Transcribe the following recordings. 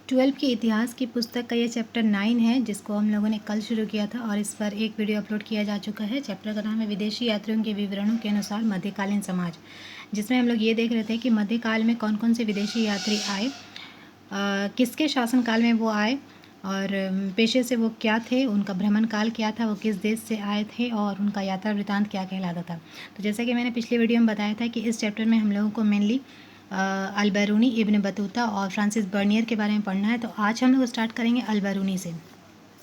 12 के इतिहास की पुस्तक का ये चैप्टर 9 है, जिसको हम लोगों ने कल शुरू किया था और इस पर एक वीडियो अपलोड किया जा चुका है। चैप्टर का नाम है विदेशी यात्रियों के विवरणों के अनुसार मध्यकालीन समाज, जिसमें हम लोग ये देख रहे थे कि मध्यकाल में कौन कौन से विदेशी यात्री आए, किसके शासनकाल में वो आए और पेशे से वो क्या थे, उनका भ्रमण काल क्या था, वो किस देश से आए थे और उनका यात्रा वृत्तांत क्या कहलाता था। तो जैसा कि मैंने पिछले वीडियो में बताया था कि इस चैप्टर में हम लोगों को मेनली अल-बिरूनी, इब्न बतूता और फ्रांसिस बर्नियर के बारे में पढ़ना है। तो आज हम लोग स्टार्ट करेंगे अल-बिरूनी से।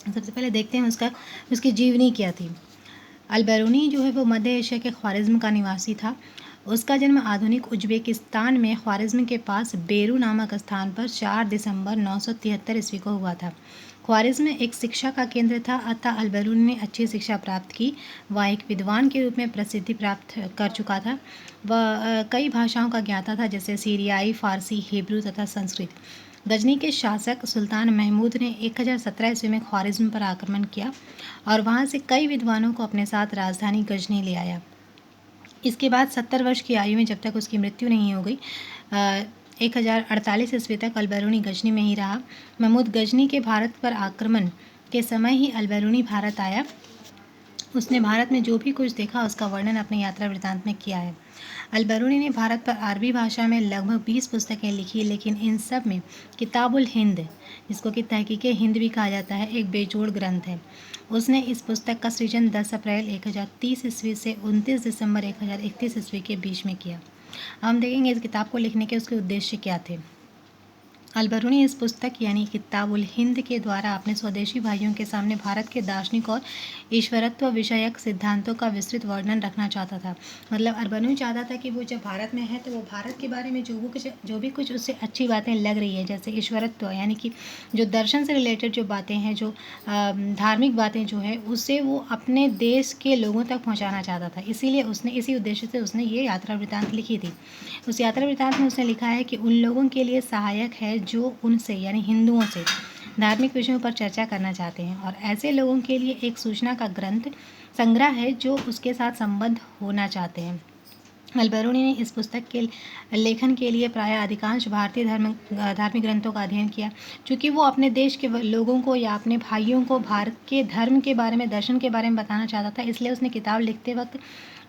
सबसे पहले देखते हैं उसकी जीवनी क्या थी। अल-बिरूनी जो है वो मध्य एशिया के ख्वारिज़्म का निवासी था। उसका जन्म आधुनिक उज्बेकिस्तान में ख्वारिज़्म के पास बेरू नामक स्थान पर 4 दिसंबर 973 ईस्वी को हुआ था। ख्वारिज़्म एक शिक्षा का केंद्र था, अतः अल-बिरूनी ने अच्छी शिक्षा प्राप्त की। वह एक विद्वान के रूप में प्रसिद्धि प्राप्त कर चुका था। वह कई भाषाओं का ज्ञाता था, जैसे सीरियाई, फारसी, हिब्रू तथा संस्कृत। गजनी के शासक सुल्तान महमूद ने 1017 ईस्वी में ख्वारिज़्म पर आक्रमण किया और वहाँ से कई विद्वानों को अपने साथ राजधानी गजनी ले आया। इसके बाद 70 वर्ष की आयु में, जब तक उसकी मृत्यु नहीं हो गई, 1048 ईस्वी तक अल-बिरूनी गजनी में ही रहा। महमूद गजनी के भारत पर आक्रमण के समय ही अल-बिरूनी भारत आया। उसने भारत में जो भी कुछ देखा उसका वर्णन अपने यात्रा वृत्तांत में किया है। अल-बिरूनी ने भारत पर अरबी भाषा में लगभग 20 पुस्तकें लिखी, लेकिन इन सब में किताबुल हिंद, जिसको कि तहकीके हिंद भी कहा जाता है, एक बेजोड़ ग्रंथ है। उसने इस पुस्तक का सृजन 10 अप्रैल 1030 ईस्वी से 29 दिसंबर 1031 ईस्वी के बीच में किया। हम देखेंगे इस किताब को लिखने के उसके उद्देश्य क्या थे। अल-बिरूनी इस पुस्तक यानी किताबुल हिंद के द्वारा अपने स्वदेशी भाइयों के सामने भारत के दार्शनिक और ईश्वरत्व विषयक सिद्धांतों का विस्तृत वर्णन रखना चाहता था। मतलब अल-बिरूनी चाहता था कि वो जब भारत में है तो वो भारत के बारे में जो भी कुछ उससे अच्छी बातें लग रही है, जैसे ईश्वरत्व यानी कि जो दर्शन से रिलेटेड जो बातें हैं, जो धार्मिक बातें जो है, उससे वो अपने देश के लोगों तक पहुँचाना चाहता था। इसीलिए उसने इसी उद्देश्य से उसने ये यात्रा वृत्तांत लिखी थी। उस यात्रा वृत्तांत में उसने लिखा है कि उन लोगों के लिए सहायक है जो उनसे यानी हिंदुओं से धार्मिक विषयों पर चर्चा करना चाहते हैं, और ऐसे लोगों के लिए एक सूचना का ग्रंथ संग्रह है जो उसके साथ संबद्ध होना चाहते हैं। अल-बिरूनी ने इस पुस्तक के लेखन के लिए प्रायः अधिकांश भारतीय धार्मिक ग्रंथों का अध्ययन किया। चूँकि वो अपने देश के लोगों को या अपने भाइयों को भारत के धर्म के बारे में, दर्शन के बारे में बताना चाहता था, इसलिए उसने किताब लिखते वक्त,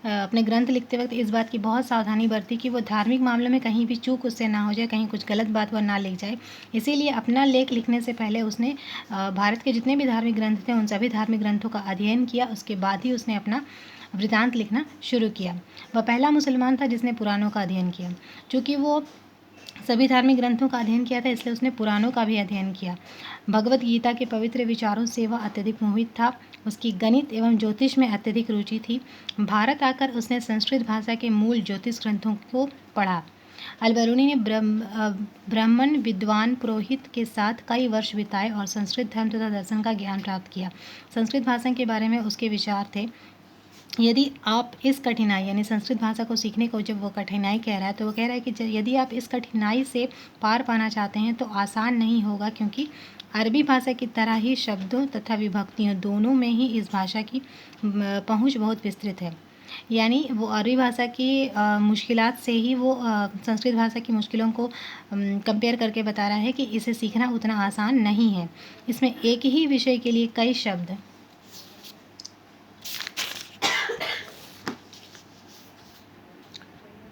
अपने ग्रंथ लिखते वक्त इस बात की बहुत सावधानी बरती कि वो धार्मिक मामलों में कहीं भी चूक उससे ना हो जाए, कहीं कुछ गलत बात वह ना लिख जाए। इसीलिए अपना लेख लिखने से पहले उसने भारत के जितने भी धार्मिक ग्रंथ थे उन सभी धार्मिक ग्रंथों का अध्ययन किया। उसके बाद ही उसने अपना वृत्तांत लिखना शुरू किया। वह पहला मुसलमान था जिसने पुराणों का अध्ययन किया। चूँकि वो सभी धार्मिक ग्रंथों का अध्ययन किया था, इसलिए उसने पुराणों का भी अध्ययन किया। भगवत गीता के पवित्र विचारों से वह अत्यधिक मोहित था। उसकी गणित एवं ज्योतिष में अत्यधिक रुचि थी। भारत आकर उसने संस्कृत भाषा के मूल ज्योतिष ग्रंथों को पढ़ा। अल-बिरूनी ने ब्राह्मण विद्वान पुरोहित के साथ कई वर्ष बिताए और संस्कृत धर्म तथा दर्शन का ज्ञान प्राप्त किया। संस्कृत भाषा के बारे में उसके विचार थे, यदि आप इस कठिनाई यानी संस्कृत भाषा को सीखने को जब वो कठिनाई कह रहा है, तो वो कह रहा है कि यदि आप इस कठिनाई से पार पाना चाहते हैं तो आसान नहीं होगा, क्योंकि अरबी भाषा की तरह ही शब्दों तथा विभक्तियों दोनों में ही इस भाषा की पहुंच बहुत विस्तृत है। यानी वो अरबी भाषा की मुश्किलात से ही वो संस्कृत भाषा की मुश्किलों को कंपेयर करके बता रहा है कि इसे सीखना उतना आसान नहीं है। इसमें एक ही विषय के लिए कई शब्द,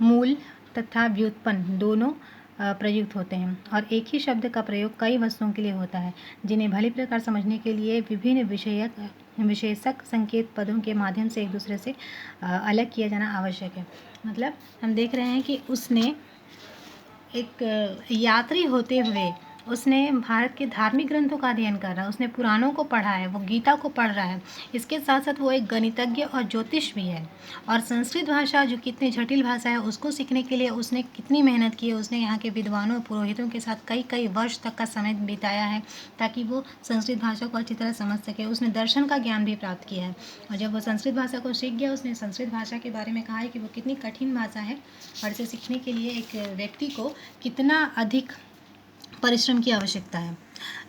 मूल तथा व्युत्पन्न दोनों प्रयुक्त होते हैं, और एक ही शब्द का प्रयोग कई वस्तुओं के लिए होता है, जिन्हें भली प्रकार समझने के लिए विभिन्न विशेषक संकेत पदों के माध्यम से एक दूसरे से अलग किया जाना आवश्यक है। मतलब हम देख रहे हैं कि उसने एक यात्री होते हुए उसने भारत के धार्मिक ग्रंथों का अध्ययन कर रहा है, उसने पुराणों को पढ़ा है, वो गीता को पढ़ रहा है। इसके साथ साथ वो एक गणितज्ञ और ज्योतिष भी है। और संस्कृत भाषा जो कितनी जटिल भाषा है, उसको सीखने के लिए उसने कितनी मेहनत की है। उसने यहाँ के विद्वानों पुरोहितों के साथ कई कई वर्ष तक का समय बिताया है ताकि वो संस्कृत भाषा को अच्छी तरह समझ सके। उसने दर्शन का ज्ञान भी प्राप्त किया है, और जब वो संस्कृत भाषा को सीख गया, उसने संस्कृत भाषा के बारे में कहा है कि वो कितनी कठिन भाषा है और इसे सीखने के लिए एक व्यक्ति को कितना अधिक परिश्रम की आवश्यकता है।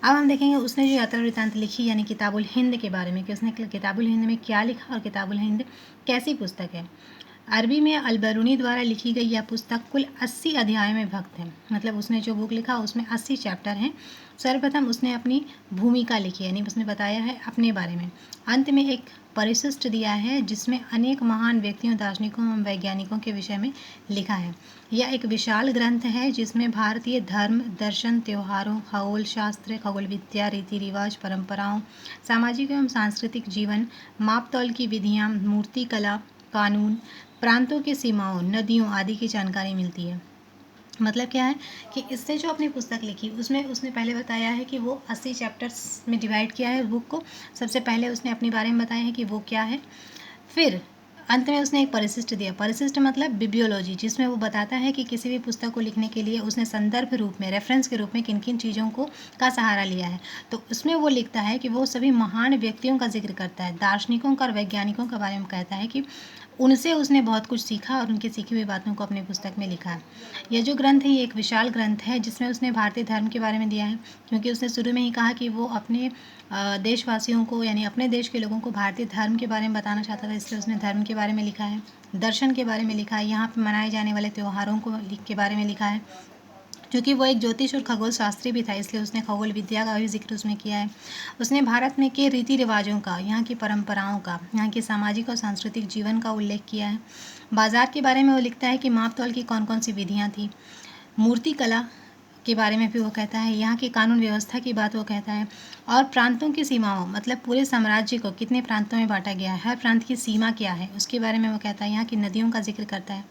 अब हम देखेंगे उसने जो यात्रा वृत्तांत लिखी यानी किताबुल हिंद के बारे में, कि उसने किताबुल हिंद में क्या लिखा और किताबुल हिंद कैसी पुस्तक है। अरबी में अलबरूनी द्वारा लिखी गई यह पुस्तक कुल 80 अध्यायों में भक्त है। मतलब उसने जो बुक लिखा उसमें 80 चैप्टर हैं। सर्वप्रथम उसने अपनी भूमिका लिखी है, यानी उसने बताया है अपने बारे में। अंत में एक परिशिष्ट दिया है जिसमें अनेक महान व्यक्तियों, दार्शनिकों एवं वैज्ञानिकों के विषय में लिखा है। यह एक विशाल ग्रंथ है जिसमें भारतीय धर्म, दर्शन, त्योहारों, खगोल शास्त्र, खगोल विद्या, रीति रिवाज, परंपराओं, सामाजिक एवं सांस्कृतिक जीवन, मापतौल की विधियाँ, मूर्ति कला, कानून, प्रांतों की सीमाओं, नदियों आदि की जानकारी मिलती है। मतलब क्या है कि इससे जो अपनी पुस्तक लिखी उसमें उसने पहले बताया है कि वो 80 चैप्टर्स में डिवाइड किया है बुक को। सबसे पहले उसने अपने बारे में बताया है कि वो क्या है। फिर अंत में उसने एक परिशिष्ट दिया। परिशिष्ट मतलब बिब्लियोलॉजी, जिसमें वो बताता है कि किसी भी पुस्तक को लिखने के लिए उसने संदर्भ रूप में, रेफरेंस के रूप में किन किन चीज़ों को का सहारा लिया है। तो उसमें वो लिखता है कि वो सभी महान व्यक्तियों का जिक्र करता है, दार्शनिकों का और वैज्ञानिकों के बारे में कहता है कि उनसे उसने बहुत कुछ सीखा और उनकी सीखी हुई बातों को अपनी पुस्तक में लिखा है। यह जो ग्रंथ है ये एक विशाल ग्रंथ है जिसमें उसने भारतीय धर्म के बारे में दिया है, क्योंकि उसने शुरू में ही कहा कि वो अपने देशवासियों को, यानी अपने देश के लोगों को भारतीय धर्म के बारे में बताना चाहता था, इसलिए उसने धर्म के बारे में लिखा है, दर्शन के बारे में लिखा है, यहाँ पर मनाए जाने वाले त्योहारों को के बारे में लिखा है। क्योंकि वो एक ज्योतिष और खगोल शास्त्री भी था, इसलिए उसने खगोल विद्या का भी जिक्र उसमें किया है। उसने भारत में के रीति रिवाजों का, यहाँ की परंपराओं का, यहाँ के सामाजिक और सांस्कृतिक जीवन का उल्लेख किया है। बाजार के बारे में वो लिखता है कि मापतौल की कौन कौन सी विधियाँ थी। मूर्ति कला के बारे में भी वो कहता है, यहाँ की कानून व्यवस्था की बात वो कहता है। और प्रांतों की सीमाओं, मतलब पूरे साम्राज्य को कितने प्रांतों में बांटा गया है, हर प्रांत की सीमा क्या है, उसके बारे में वो कहता है। यहाँ की नदियों का जिक्र करता है।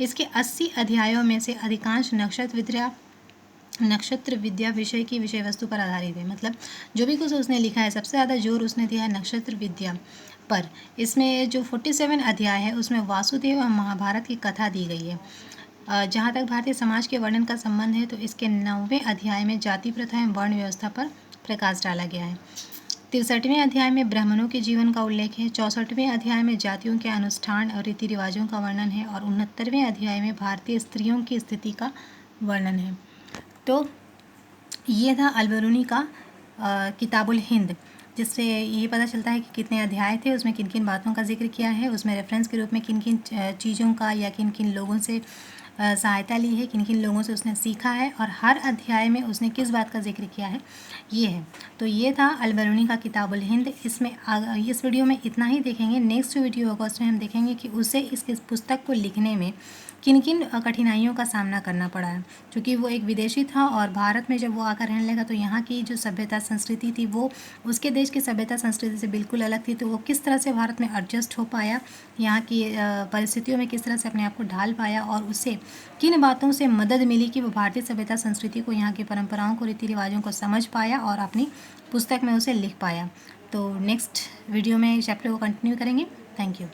इसके 80 अध्यायों में से अधिकांश नक्षत्र विद्या विषय की विषय वस्तु पर आधारित है। मतलब जो भी कुछ उसने लिखा है सबसे ज़्यादा जोर उसने दिया है नक्षत्र विद्या पर। इसमें जो 47 अध्याय है उसमें वासुदेव और महाभारत की कथा दी गई है। जहाँ तक भारतीय समाज के वर्णन का संबंध है तो इसके 9वें अध्याय में जाति प्रथा एवं वर्ण व्यवस्था पर प्रकाश डाला गया है। 63वें अध्याय में ब्राह्मणों के जीवन का उल्लेख है। 64वें अध्याय में जातियों के अनुष्ठान और रीति रिवाजों का वर्णन है। और 69वें अध्याय में भारतीय स्त्रियों की स्थिति का वर्णन है। तो ये था अलबरूनी का किताबुल हिंद, जिससे ये पता चलता है कि कितने अध्याय थे, उसमें किन किन बातों का जिक्र किया है, उसमें रेफरेंस के रूप में किन किन चीज़ों का या किन किन लोगों से सहायता ली है, किन किन लोगों से उसने सीखा है, और हर अध्याय में उसने किस बात का जिक्र किया है, ये है। तो ये था अलबरूनी का किताबुल हिंद। इसमें इस वीडियो में इतना ही देखेंगे। नेक्स्ट वीडियो होगा उसमें हम देखेंगे कि उसे इस पुस्तक को लिखने में किन किन कठिनाइयों का सामना करना पड़ा है, क्योंकि वो एक विदेशी था और भारत में जब वो आकर रहने लगा तो यहाँ की जो सभ्यता संस्कृति थी वो उसके देश की सभ्यता संस्कृति से बिल्कुल अलग थी। तो वो किस तरह से भारत में एडजस्ट हो पाया, यहाँ की परिस्थितियों में किस तरह से अपने आप को ढाल पाया, और उससे किन बातों से मदद मिली कि वो भारतीय सभ्यता संस्कृति को, यहाँ की परंपराओं को, रीति रिवाजों को समझ पाया और अपनी पुस्तक में उसे लिख पाया। तो नेक्स्ट वीडियो में चैप्टर को कंटिन्यू करेंगे। Thank you.